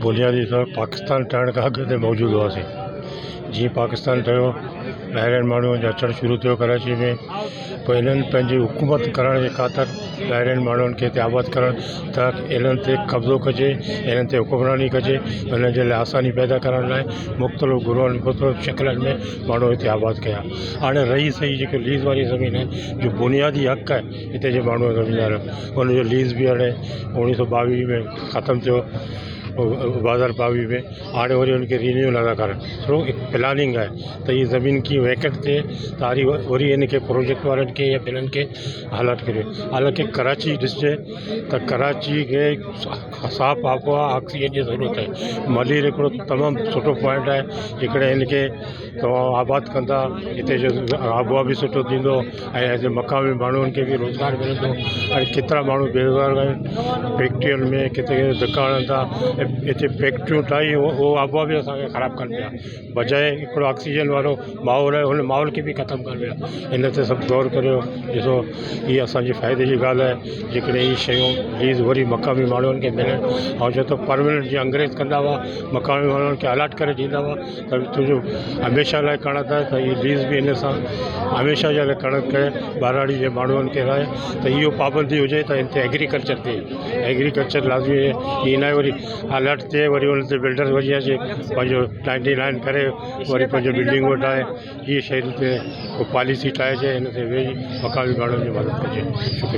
बुनियादी तौर पाकिस्तान ठहण खां अॻु ते मौजूदु हुआसीं। जीअं पाकिस्तान ठहियो ॿाहिरियनि माण्हुनि जो अचणु शुरू थियो कराची में, पोइ इन्हनि पंहिंजी हुकूमत करण जे ख़ातिर ॿाहिरियनि माण्हुनि खे हिते आबाद करणु त इन्हनि ते कब्ज़ो कजे, इन्हनि ते हुकुमरानी कजे। उन जे लाइ आसानी पैदा करण लाइ मुख़्तलिफ़ गुरूहनि मुख़्तलिफ़ शिकिलनि में माण्हू हिते आबाद कया। हाणे रही सही जेके लीज़ वारी ज़मीन आहे जो बुनियादी हक़ आहे हिते जे माण्हू ज़मीनदार, उनजो लीज़ बि हाणे 1922 में ख़तमु थियो, 2022 में। हाणे वरी उनखे रिन्यू नथा करनि, छो हिकु प्लानिंग आहे त हीअ ज़मीन कीअं वैकेट थिए त वरी इनखे प्रोजेक्ट वारनि खे या ॿिन्हिनि खे हालात करे। हालांकि कराची ॾिसजे त कराची खे साफ़ आबहवा ऑक्सीजन जी ज़रूरत आहे। मलीर हिकिड़ो तमामु सुठो पॉइंट आहे, हिकिड़े हिनखे तव्हां आबाद कंदा हिते जो आबहवा बि सुठो थींदो ऐं हिते मक़ामी माण्हुनि खे बि रोज़गार मिलंदो। ऐं केतिरा माण्हू बेरोज़गार आहिनि, फैक्ट्रियुनि में किथे धका हणनि था, हिते फैक्ट्रियूं ठाही उहो आबहवा बि असांखे ख़राबु कनि पिया, बजाए हिकिड़ो ऑक्सीजन वारो माहौल आहे हुन माहौल खे बि ख़तमु कनि पिया। इन ते सभु गौर करियो, ॾिसो हीअ असांजे फ़ाइदे जी ॻाल्हि आहे जेकॾहिं हीअ शयूं लीज़ वरी मक़ामी माण्हुनि खे मिलनि। ऐं छो त परमानेंट जीअं अंग्रेज़ कंदा हुआ, मक़ामी माण्हुनि खे अलाट करे ॾींदा हुआ त तुंहिंजो हमेशह लाइ करण था, त हीअ लीज़ बि इन सां हमेशह जे लाइ करण करे बाराड़ी जे माण्हुनि खे लाइ त इहो पाबंदी हुजे त हिते एग्रीकल्चर थिए। एग्रीकल्चर लाज़मी ईअं न आहे वरी अलर्ट थिए वरी उन ते बिल्डर वरी अचे पंहिंजो 99 करे वरी पंहिंजो बिल्डिंगूं ठाहे। इहे शयुनि ते को पॉलिसी ठाहिजे, हिन ते वेही मक़ामी माण्हुनि जी मदद कजे। शुक्रिया।